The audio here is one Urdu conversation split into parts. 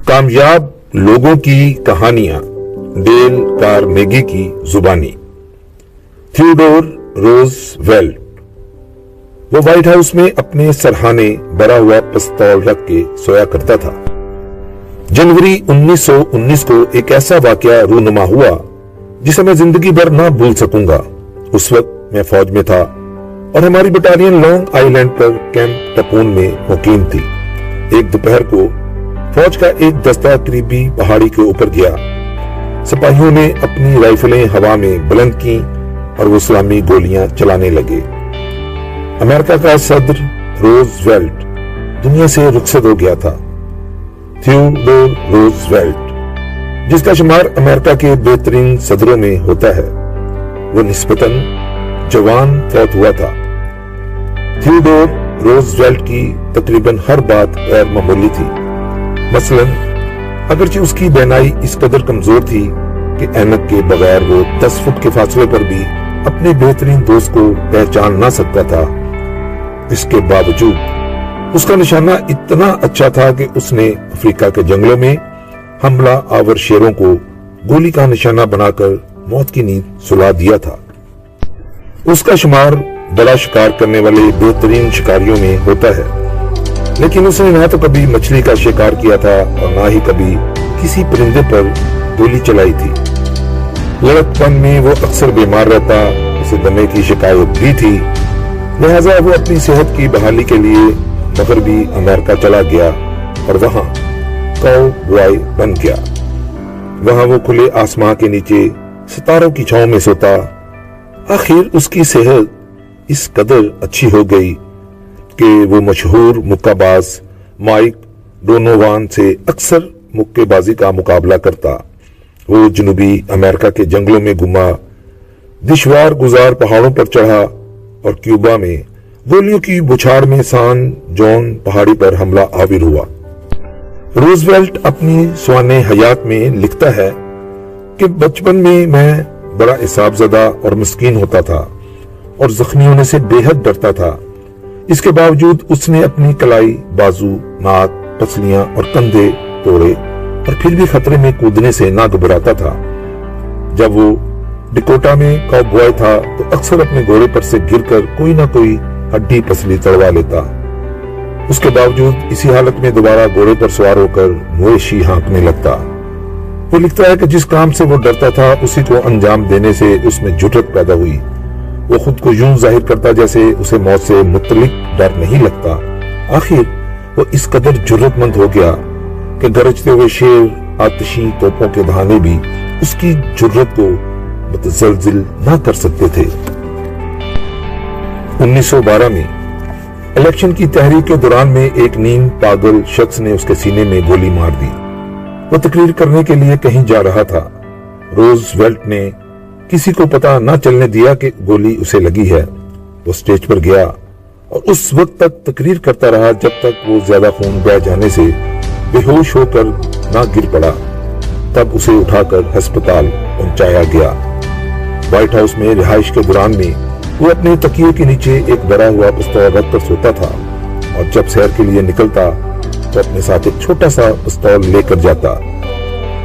کامیاب لوگوں کی کہانیاں ڈیل کارنیگی کی زبانی۔ Theodore Roosevelt. وہ وائٹ ہاؤس میں اپنے سرہانے بھرا ہوا پستول رکھ کے سویا کرتا تھا۔ جنوری 1919 کو ایک ایسا واقعہ رونما ہوا جسے میں زندگی بھر نہ بھول سکوں گا۔ اس وقت میں فوج میں تھا اور ہماری بٹالین لانگ آئی لینڈ پر کیمپ ٹپون میں مقیم تھی۔ ایک دوپہر کو فوج کا ایک دستہ قریبی پہاڑی کے اوپر گیا۔ سپاہیوں نے اپنی رائفلیں ہوا میں بلند کی اور وہ اسلامی گولیاں چلانے لگے۔ امریکہ کا صدر روزویلٹ دنیا سے رخصت ہو گیا تھا۔ تھیوڈور روزویلٹ، جس کا شمار امریکہ کے بہترین صدروں میں ہوتا ہے، وہ نسبتاً جوان فوت ہوا تھا۔ تھیوڈور روزویلٹ کی تقریباً ہر بات غیر معمولی تھی۔ مثلاً اگرچہ اس کی بینائی اس قدر کمزور تھی کہ اینک کے بغیر وہ 10 فٹ کے فاصلے پر بھی اپنے بہترین دوست کو پہچان نہ سکتا تھا، اس کے باوجود اس کا نشانہ اتنا اچھا تھا کہ اس نے افریقہ کے جنگلوں میں حملہ آور شیروں کو گولی کا نشانہ بنا کر موت کی نیند سلا دیا تھا۔ اس کا شمار بڑا شکار کرنے والے بہترین شکاریوں میں ہوتا ہے، لیکن اس نے نہ تو کبھی مچھلی کا شکار کیا تھا اور نہ ہی کبھی کسی پرندے پر گولی چلائی تھی۔ لڑکپن میں وہ اکثر بیمار رہتا، اسے دمے کی شکایت بھی تھی، لہذا وہ اپنی صحت کی بحالی کے لیے مغربی امریکہ چلا گیا اور وہاں کاؤ بوائے بن گیا۔ وہاں وہ کھلے آسمان کے نیچے ستاروں کی چھاؤں میں سوتا۔ آخر اس کی صحت اس قدر اچھی ہو گئی کہ وہ مشہور مکہ باز مائک ڈونووان سے اکثر مکے بازی کا مقابلہ کرتا۔ وہ جنوبی امریکہ کے جنگلوں میں گھوما، دشوار گزار پہاڑوں پر چڑھا اور کیوبا میں گولیوں کی بچھاڑ میں سان جون پہاڑی پر حملہ آور ہوا۔ روزویلٹ اپنی سوانح حیات میں لکھتا ہے کہ بچپن میں بڑا اعصاب زدہ اور مسکین ہوتا تھا اور زخمی ہونے سے بے حد ڈرتا تھا۔ اس کے باوجود اس نے اپنی کلائی، بازو، ناک، پسلیاں اور کندھے توڑے اور پھر بھی خطرے میں کودنے سے نہ گھبراتا تھا۔ جب وہ ڈکوٹا میں کاؤبوائے تھا تو اکثر اپنے گھوڑے پر سے گر کر کوئی نہ کوئی ہڈی پسلی تڑوا لیتا۔ اس کے باوجود اسی حالت میں دوبارہ گھوڑے پر سوار ہو کر مویشی ہانکنے لگتا۔ وہ لکھتا ہے کہ جس کام سے وہ ڈرتا تھا اسی کو انجام دینے سے اس میں جرأت پیدا ہوئی۔ وہ خود کو یوں ظاہر کرتا جیسے اسے موت سے متعلق ڈر نہیں لگتا۔ آخر وہ اس قدر جرأت مند ہو گیا کہ گرجتے ہوئے شیر، آتشی توپوں کے دہانے بھی اس کی جرأت کو متزلزل نہ کر سکتے تھے۔ 1912 میں الیکشن کی تحریک کے دوران میں ایک نیم پاگل شخص نے اس کے سینے میں گولی مار دی۔ وہ تقریر کرنے کے لیے کہیں جا رہا تھا۔ روزویلٹ نے کسی کو پتہ نہ چلنے دیا کہ گولی اسے لگی ہے۔ وہ سٹیج پر گیا اور اس وقت تک تقریر کرتا رہا جب تک وہ زیادہ خون بہہ جانے سے بے ہوش ہو کر نہ گر پڑا۔ تب اسے اٹھا کر ہسپتال پہنچایا گیا۔ وائٹ ہاؤس میں رہائش کے دوران میں وہ اپنے تکیے کے نیچے ایک بھرا ہوا پستول رکھ کر سوتا تھا اور جب سیر کے لیے نکلتا تو اپنے ساتھ ایک چھوٹا سا پستول لے کر جاتا۔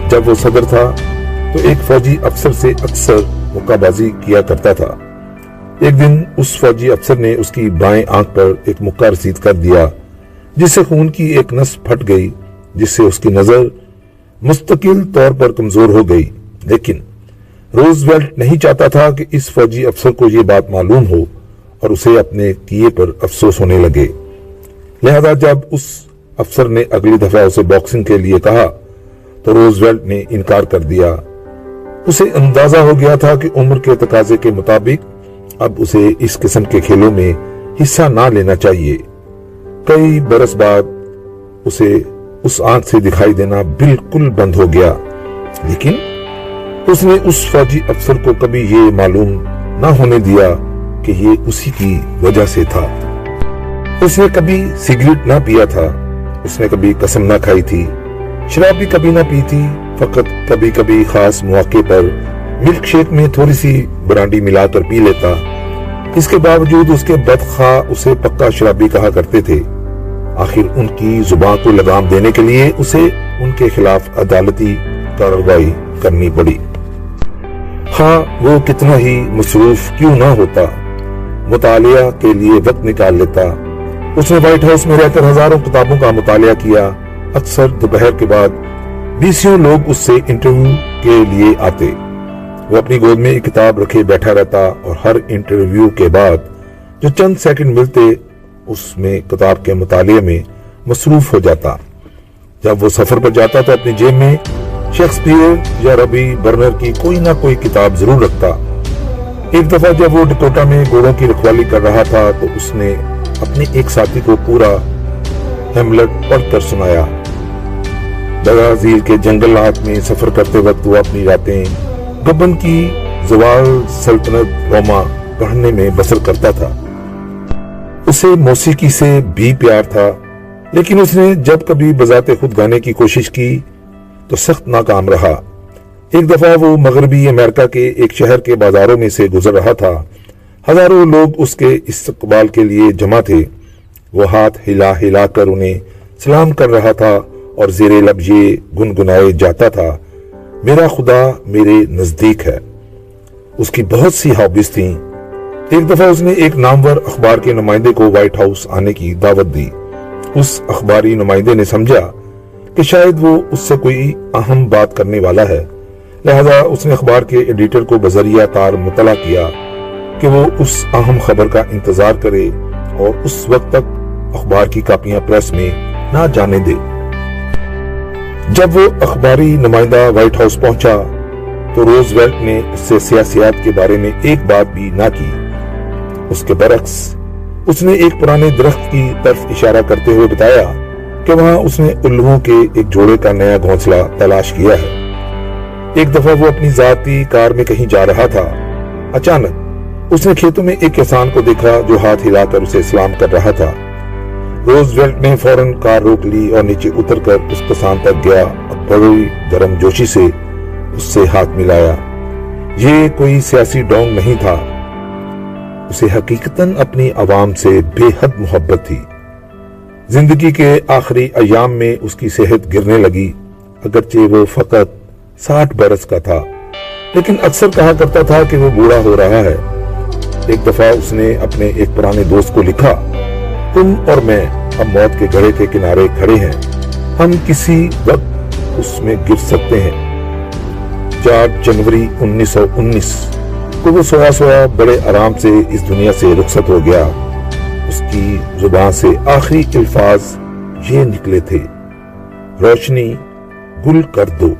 جب وہ صدر تھا تو ایک فوجی افسر سے اکثر مکہ بازی کیا کرتا تھا۔ ایک دن اس فوجی افسر نے اس کی بائیں آنکھ پر ایک مکہ رسید کر دیا جس سے خون کی ایک نس پھٹ گئی، جس سے اس کی نظر مستقل طور پر کمزور ہو گئی۔ لیکن روزویلٹ نہیں چاہتا تھا کہ اس فوجی افسر کو یہ بات معلوم ہو اور اسے اپنے کیے پر افسوس ہونے لگے۔ لہذا جب اس افسر نے اگلی دفعہ اسے باکسنگ کے لیے کہا تو روزویلٹ نے انکار کر دیا۔ اسے اندازہ ہو گیا تھا کہ عمر کے تقاضے کے مطابق اب اسے اس قسم کے کھیلوں میں حصہ نہ لینا چاہیے۔ کئی برس بعد اسے اس آنکھ سے دکھائی دینا بالکل بند ہو گیا، لیکن اس نے اس فوجی افسر کو کبھی یہ معلوم نہ ہونے دیا کہ یہ اسی کی وجہ سے تھا۔ اس نے کبھی سگریٹ نہ پیا تھا، اس نے کبھی قسم نہ کھائی تھی، شراب بھی کبھی نہ پی تھی، فقط کبھی کبھی خاص مواقع پر ملک شیک میں تھوڑی سی برانڈی ملا کر پی لیتا۔ اس کے باوجود اس کے بدخواہ اسے پکا شرابی کہا کرتے تھے۔ آخر ان کی زبان کو لگام دینے کے لیے اسے ان کے خلاف عدالتی کارروائی کرنی پڑی۔ ہاں وہ کتنا ہی مصروف کیوں نہ ہوتا، مطالعہ کے لیے وقت نکال لیتا۔ اس نے وائٹ ہاؤس میں رہ کر ہزاروں کتابوں کا مطالعہ کیا۔ اکثر دوپہر کے بعد 20 لوگ اس سے انٹرویو کے لیے آتے۔ وہ اپنی گود میں ایک کتاب رکھے بیٹھا رہتا اور ہر انٹرویو کے بعد جو چند سیکنڈ ملتے اس میں کتاب کے مطالعے میں مصروف ہو جاتا۔ جب وہ سفر پر جاتا تو اپنی جیب میں شیکسپیئر یا ربی برنر کی کوئی نہ کوئی کتاب ضرور رکھتا۔ ایک دفعہ جب وہ ڈکوٹا میں گھوڑوں کی رکھوالی کر رہا تھا تو اس نے اپنے ایک ساتھی کو پورا ہیملٹ پڑھ کر سنایا۔ برازیل کے جنگلات میں سفر کرتے وقت وہ اپنی راتیں گبن کی زوال سلطنت روما پڑھنے میں بسر کرتا تھا۔ اسے موسیقی سے بھی پیار تھا، لیکن اس نے جب کبھی بذات خود گانے کی کوشش کی تو سخت ناکام رہا۔ ایک دفعہ وہ مغربی امریکہ کے ایک شہر کے بازاروں میں سے گزر رہا تھا۔ ہزاروں لوگ اس کے استقبال کے لیے جمع تھے۔ وہ ہاتھ ہلا ہلا کر انہیں سلام کر رہا تھا اور زیر لب یہ گنگنائے جاتا تھا، میرا خدا میرے نزدیک ہے۔ اس کی بہت سی ہابیز تھیں۔ ایک دفعہ اس نے ایک نامور اخبار کے نمائندے کو وائٹ ہاؤس آنے کی دعوت دی۔ اس اخباری نمائندے نے سمجھا کہ شاید وہ اس سے کوئی اہم بات کرنے والا ہے، لہذا اس نے اخبار کے ایڈیٹر کو بذریعہ کار مطلع کیا کہ وہ اس اہم خبر کا انتظار کرے اور اس وقت تک اخبار کی کاپیاں پریس میں نہ جانے دے۔ جب وہ اخباری نمائندہ وائٹ ہاؤس پہنچا تو روز ویلٹ نے اس سے سیاسیات کے بارے میں ایک بات بھی نہ کی۔ اس کے برعکس اس نے ایک پرانے درخت کی طرف اشارہ کرتے ہوئے بتایا کہ وہاں اس نے الووں کے ایک جوڑے کا نیا گھونسلہ تلاش کیا ہے۔ ایک دفعہ وہ اپنی ذاتی کار میں کہیں جا رہا تھا۔ اچانک اس نے کھیتوں میں ایک کسان کو دیکھا جو ہاتھ ہلا کر اسے سلام کر رہا تھا۔ روز ویلٹ نے فوراً کار روک لی اور نیچے اتر کر اس کسان تک گیا اور بڑی گرم جوشی سے اس سے ہاتھ ملایا۔ یہ کوئی سیاسی ڈونگ نہیں تھا، اسے حقیقتاً اپنی عوام سے بے حد محبت تھی۔ زندگی کے آخری ایام میں اس کی صحت گرنے لگی، اگرچہ وہ فقط 60 برس کا تھا، لیکن اکثر کہا کرتا تھا کہ وہ بوڑھا ہو رہا ہے۔ ایک دفعہ اس نے اپنے ایک پرانے دوست کو لکھا، تم اور میں اب موت کے گڑھے کے کنارے کھڑے ہیں، ہم کسی وقت اس میں گر سکتے ہیں۔ 4 جنوری 1919 کو وہ سویا سویا بڑے آرام سے اس دنیا سے رخصت ہو گیا۔ اس کی زبان سے آخری الفاظ یہ نکلے تھے، روشنی گل کر دو۔